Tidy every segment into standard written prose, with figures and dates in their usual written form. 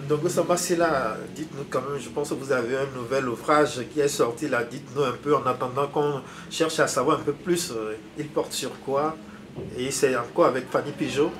Donc Sambasila, dites-nous quand même, je pense que vous avez un nouvel ouvrage qui est sorti là, dites-nous un peu en attendant qu'on cherche à savoir un peu plus, il porte sur quoi, et c'est encore avec Fanny Pigeot.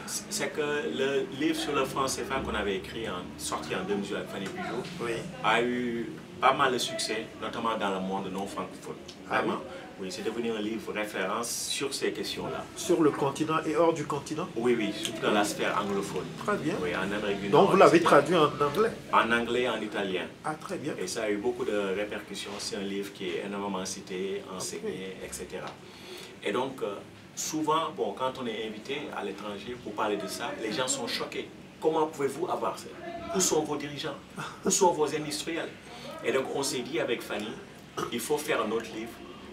C'est que le livre sur le franc CFA qu'on avait écrit, sorti en 2018 avec Fanny Pigeot, Oui. a eu pas mal de succès, notamment dans le monde non francophone. Vraiment. Oui, c'est devenu un livre référence sur ces questions-là. Sur le continent et hors du continent? Oui, oui, surtout dans la sphère anglophone. Très bien. Oui, en Amérique du Nord. Donc vous l'avez traduit en anglais? En anglais et en italien. Ah, très bien. Et ça a eu beaucoup de répercussions. C'est un livre qui est énormément cité, enseigné, etc. Et donc, souvent, bon, quand on est invité à l'étranger pour parler de ça, les gens sont choqués. Comment pouvez-vous avoir ça? Où sont vos dirigeants? Où sont vos industriels? Et donc, on s'est dit avec Fanny, il faut faire un autre livre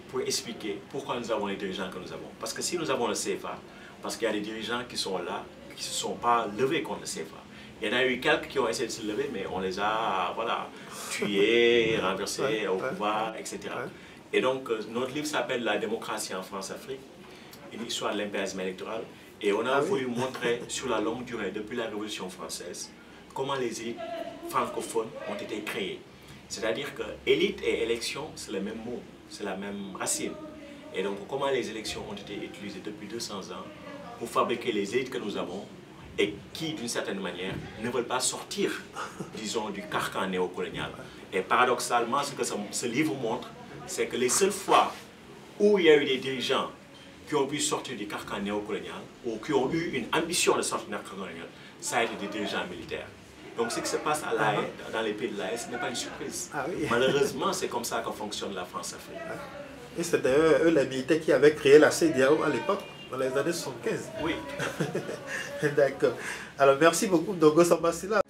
pour expliquer pourquoi nous avons les dirigeants que nous avons. Parce que si nous avons le CFA, parce qu'il y a des dirigeants qui sont là, qui ne se sont pas levés contre le CFA. Il y en a eu quelques qui ont essayé de se lever, mais on les a voilà, tués, renversés au pouvoir, etc. Et donc, notre livre s'appelle La démocratie en France-Afrique, une histoire de l'impérialisme électoral. Et on a voulu montrer sur la longue durée, depuis la Révolution française, comment les élites francophones ont été créées. C'est-à-dire que élite et élection, c'est le même mot, c'est la même racine. Et donc, comment les élections ont été utilisées depuis 200 ans pour fabriquer les élites que nous avons et qui, d'une certaine manière, ne veulent pas sortir, disons, du carcan néocolonial. Et paradoxalement, ce que ce livre montre, c'est que les seules fois où il y a eu des dirigeants qui ont pu sortir du carcan néocolonial ou qui ont eu une ambition de sortir du carcan néocolonial, ça a été des dirigeants militaires. Donc ce qui se passe à l'AE, dans les pays de l'AE, ce n'est pas une surprise. Malheureusement, c'est comme ça que fonctionne la France-Afrique. Et c'est d'ailleurs eux les militaires qui avaient créé la CEDEAO à l'époque, dans les années 75. Oui. D'accord. Alors merci beaucoup, Dogo Sambasila.